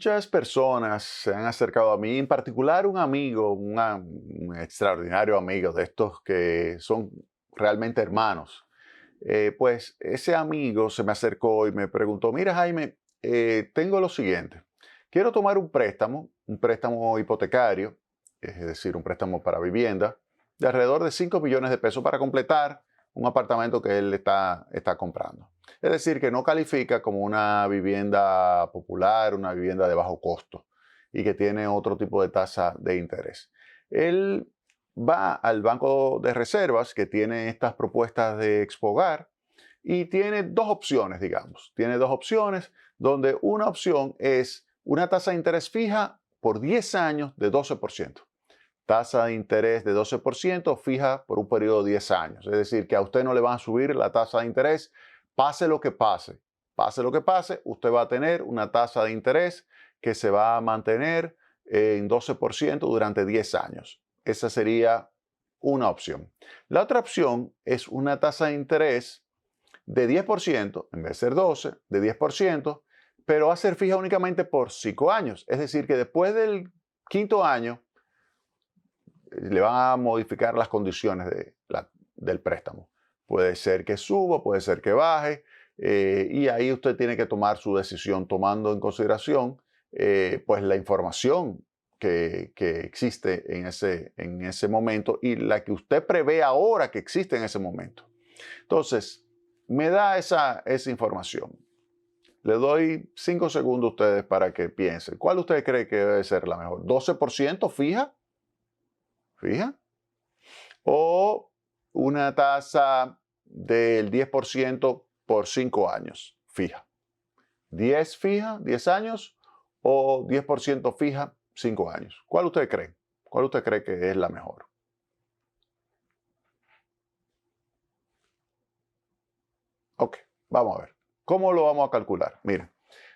Muchas personas se han acercado a mí, en particular un amigo, un extraordinario amigo de estos que son realmente hermanos. Pues ese amigo se me acercó y me preguntó, mira Jaime, tengo lo siguiente, quiero tomar un préstamo hipotecario, es decir, un préstamo para vivienda, de alrededor de 5 millones de pesos para completar un apartamento que él está comprando. Es decir, que no califica como una vivienda popular, una vivienda de bajo costo y que tiene otro tipo de tasa de interés. Él va al banco de reservas que tiene estas propuestas de Expogar y tiene dos opciones, digamos. Tiene dos opciones donde una opción es una tasa de interés fija por 10 años de 12%. Tasa de interés de 12% fija por un periodo de 10 años. Es decir, que a usted no le van a subir la tasa de interés, pase lo que pase. Pase lo que pase, usted va a tener una tasa de interés que se va a mantener en 12% durante 10 años. Esa sería una opción. La otra opción es una tasa de interés de 10%, en vez de ser 12, de 10%, pero va a ser fija únicamente por 5 años. Es decir, que después del quinto año, le van a modificar las condiciones del préstamo. Puede ser que suba, puede ser que baje, y ahí usted tiene que tomar su decisión tomando en consideración pues la información que existe en ese momento y la que usted prevé ahora que existe en ese momento. Entonces, me da esa información. Le doy 5 segundos a ustedes para que piensen. ¿Cuál usted cree que debe ser la mejor? ¿12% fija? ¿Fija? O una tasa del 10% por 5 años fija. 10 fija, 10 años o 10% fija, 5 años. ¿Cuál usted cree? ¿Cuál usted cree que es la mejor? Ok, vamos a ver. ¿Cómo lo vamos a calcular? Miren,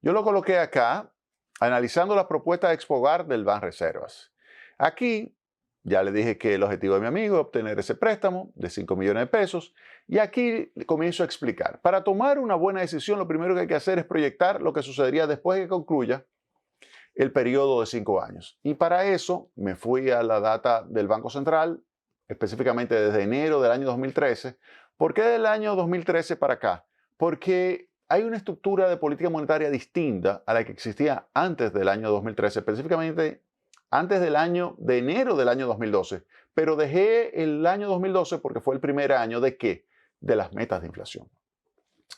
yo lo coloqué acá analizando las propuestas de Expogar del Banreservas. Aquí ya le dije que el objetivo de mi amigo es obtener ese préstamo de 5 millones de pesos. Y aquí comienzo a explicar. Para tomar una buena decisión, lo primero que hay que hacer es proyectar lo que sucedería después de que concluya el periodo de 5 años. Y para eso me fui a la data del Banco Central, específicamente desde enero del año 2013. ¿Por qué del año 2013 para acá? Porque hay una estructura de política monetaria distinta a la que existía antes del año 2013, específicamente antes de enero del año 2012. Pero dejé el año 2012 porque fue el primer año de ¿qué? De las metas de inflación.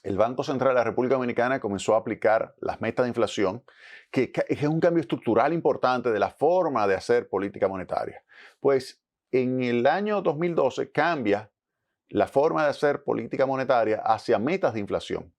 El Banco Central de la República Dominicana comenzó a aplicar las metas de inflación, que es un cambio estructural importante de la forma de hacer política monetaria. Pues en el año 2012 cambia la forma de hacer política monetaria hacia metas de inflación.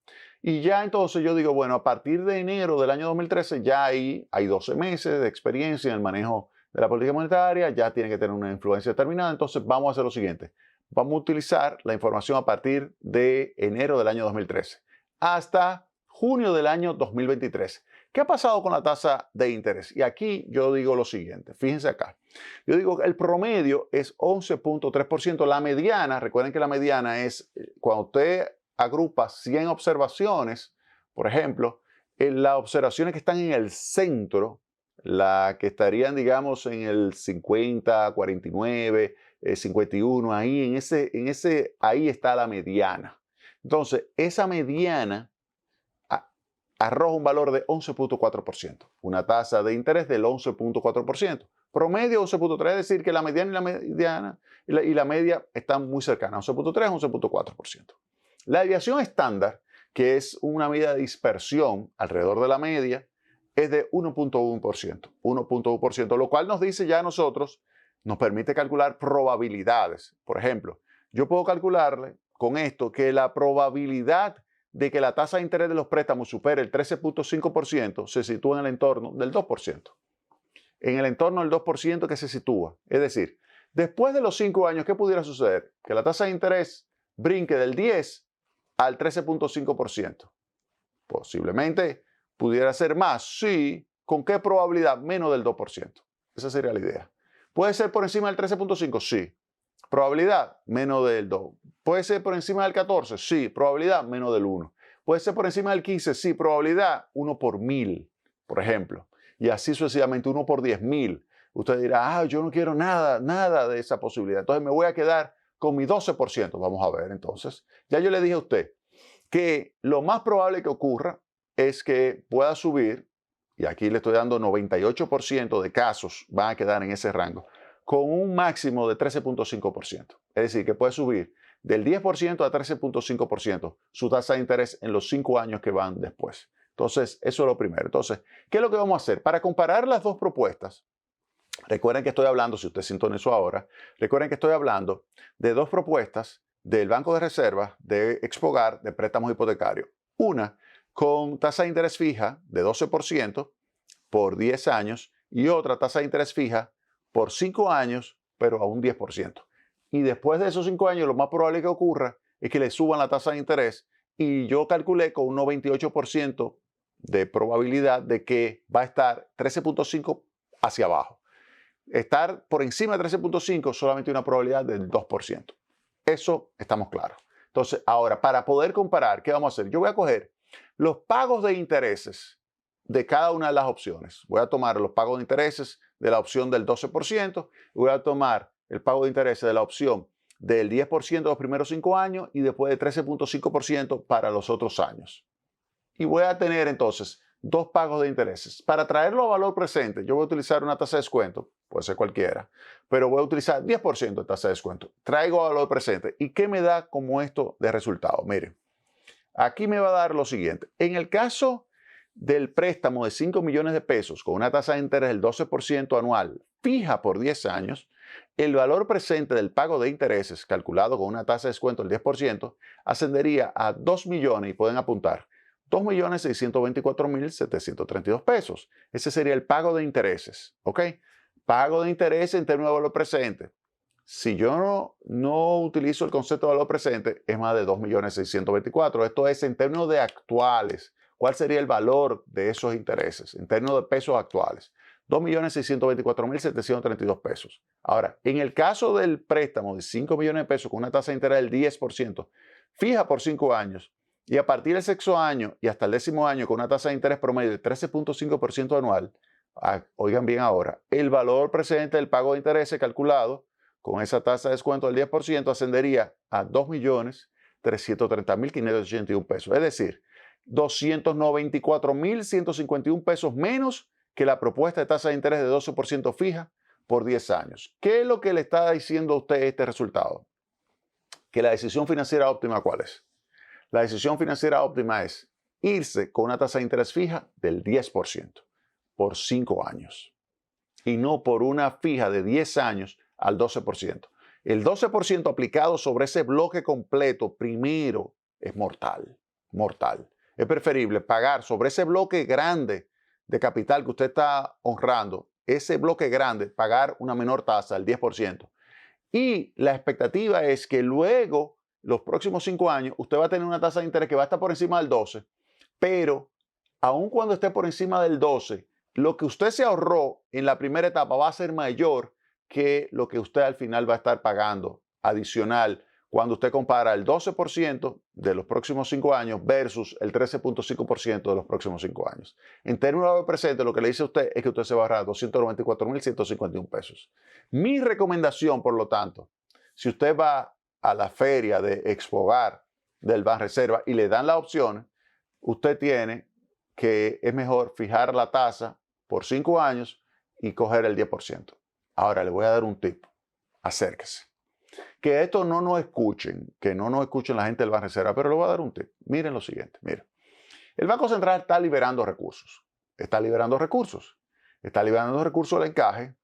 Y ya entonces yo digo, bueno, a partir de enero del año 2013 ya hay 12 meses de experiencia en el manejo de la política monetaria, ya tiene que tener una influencia determinada, entonces vamos a hacer lo siguiente. Vamos a utilizar la información a partir de enero del año 2013 hasta junio del año 2023. ¿Qué ha pasado con la tasa de interés? Y aquí yo digo lo siguiente, fíjense acá. Yo digo que el promedio es 11.3%. La mediana, recuerden que la mediana es cuando usted agrupa 100 observaciones, por ejemplo, las observaciones que están en el centro, la que estarían, digamos, en el 50, 49, 51, ahí, ahí está la mediana. Entonces, esa mediana arroja un valor de 11.4%, una tasa de interés del 11.4%. Promedio 11.3%, es decir, que la mediana y la mediana y la media están muy cercanas, 11.3, 11.4%. La desviación estándar, que es una medida de dispersión alrededor de la media, es de 1.1%, 1.1%, lo cual nos dice ya a nosotros, nos permite calcular probabilidades. Por ejemplo, yo puedo calcularle con esto que la probabilidad de que la tasa de interés de los préstamos supere el 13.5% se sitúa en el entorno del 2%. En el entorno del 2% que se sitúa. Es decir, después de los 5 años, ¿qué pudiera suceder? Que la tasa de interés brinque del 10 al 13.5%. Posiblemente pudiera ser más. Sí. ¿Con qué probabilidad? Menos del 2%. Esa sería la idea. ¿Puede ser por encima del 13.5%? Sí. Probabilidad, menos del 2. ¿Puede ser por encima del 14? Sí. Probabilidad, menos del 1. ¿Puede ser por encima del 15? Sí. Probabilidad, 1 por 1000, por ejemplo. y así sucesivamente, 1 por 10.000. Usted dirá, yo no quiero nada de esa posibilidad. Entonces me voy a quedar con mi 12%. Vamos a ver entonces. Ya yo le dije a usted que lo más probable que ocurra es que pueda subir, y aquí le estoy dando 98% de casos van a quedar en ese rango, con un máximo de 13.5%. Es decir, que puede subir del 10% a 13.5% su tasa de interés en los 5 años que van después. Entonces, eso es lo primero. Entonces, ¿qué es lo que vamos a hacer? Para comparar las dos propuestas, recuerden que estoy hablando, si usted sintonizó ahora, recuerden que estoy hablando de dos propuestas del Banco de Reserva de Expogar de préstamos hipotecarios. Una con tasa de interés fija de 12% por 10 años y otra tasa de interés fija por 5 años, pero a un 10%. Y después de esos 5 años, lo más probable que ocurra es que le suban la tasa de interés y yo calculé con un 98% de probabilidad de que va a estar 13.5 hacia abajo. Estar por encima de 13.5 solamente una probabilidad del 2%. Eso estamos claros. Entonces, ahora, para poder comparar, ¿qué vamos a hacer? Yo voy a coger los pagos de intereses de cada una de las opciones. Voy a tomar los pagos de intereses de la opción del 12%, voy a tomar el pago de intereses de la opción del 10% de los primeros 5 años y después de 13.5% para los otros años. Y voy a tener entonces dos pagos de intereses. Para traerlo a valor presente, yo voy a utilizar una tasa de descuento, puede ser cualquiera, pero voy a utilizar 10% de tasa de descuento. Traigo a valor presente. ¿Y qué me da como esto de resultado? Miren, aquí me va a dar lo siguiente. En el caso del préstamo de 5 millones de pesos con una tasa de interés del 12% anual fija por 10 años, el valor presente del pago de intereses calculado con una tasa de descuento del 10% ascendería a 2 millones, y pueden apuntar, 2.624.732 pesos. Ese sería el pago de intereses, ¿ok? Pago de intereses en términos de valor presente. Si yo no utilizo el concepto de valor presente, es más de 2.624.000. Esto es en términos de actuales. ¿Cuál sería el valor de esos intereses en términos de pesos actuales? 2.624.732 pesos. Ahora, en el caso del préstamo de 5 millones de pesos con una tasa de interés del 10%, fija por 5 años, y a partir del sexto año y hasta el 10º año con una tasa de interés promedio de 13.5% anual, oigan bien ahora, el valor presente del pago de intereses calculado con esa tasa de descuento del 10% ascendería a 2.330.581 pesos. Es decir, 294.151 pesos menos que la propuesta de tasa de interés de 12% fija por 10 años. ¿Qué es lo que le está diciendo a usted este resultado? Que la decisión financiera óptima, ¿cuál es? La decisión financiera óptima es irse con una tasa de interés fija del 10% por 5 años y no por una fija de 10 años al 12%. El 12% aplicado sobre ese bloque completo primero es mortal, mortal. Es preferible pagar sobre ese bloque grande de capital que usted está honrando, ese bloque grande, pagar una menor tasa, el 10%. Y la expectativa es que luego, los próximos 5 años, usted va a tener una tasa de interés que va a estar por encima del 12, pero aun cuando esté por encima del 12, lo que usted se ahorró en la primera etapa va a ser mayor que lo que usted al final va a estar pagando adicional cuando usted compara el 12% de los próximos 5 años versus el 13.5% de los próximos 5 años. En términos de presente, lo que le dice a usted es que usted se va a ahorrar 294.151 pesos. Mi recomendación, por lo tanto, si usted va a la feria de Expogar del Banreserva y le dan la opción, usted tiene que es mejor fijar la tasa por 5 años y coger el 10%. Ahora le voy a dar un tip. Acérquese. Que esto no nos escuchen, que no nos escuchen la gente del Banreserva, pero le voy a dar un tip. Miren lo siguiente, miren. El Banco Central está liberando recursos. Está liberando recursos. Está liberando recursos de encaje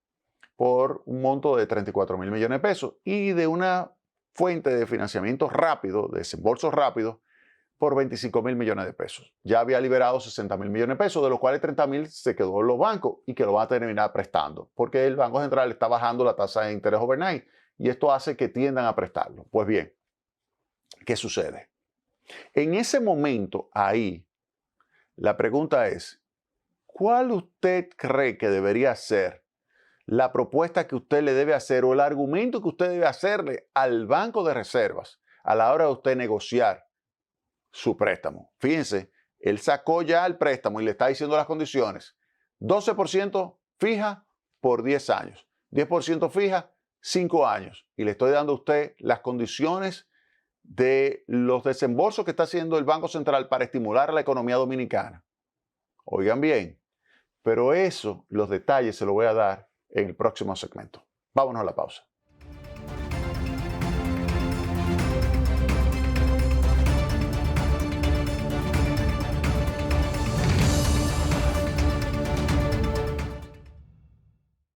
por un monto de 34.000 millones de pesos y de una fuente de financiamiento rápido, de desembolso rápido, por 25.000 millones de pesos. Ya había liberado 60.000 millones de pesos, de los cuales 30.000 se quedó en los bancos y que lo van a terminar prestando, porque el Banco Central está bajando la tasa de interés overnight y esto hace que tiendan a prestarlo. Pues bien, ¿qué sucede? En ese momento, ahí, la pregunta es, ¿cuál usted cree que debería ser la propuesta que usted le debe hacer o el argumento que usted debe hacerle al Banco de Reservas a la hora de usted negociar su préstamo? Fíjense, él sacó ya el préstamo y le está diciendo las condiciones. 12% fija por 10 años, 10% fija 5 años. Y le estoy dando a usted las condiciones de los desembolsos que está haciendo el Banco Central para estimular la economía dominicana. Oigan bien, pero eso, los detalles se los voy a dar en el próximo segmento. Vámonos a la pausa.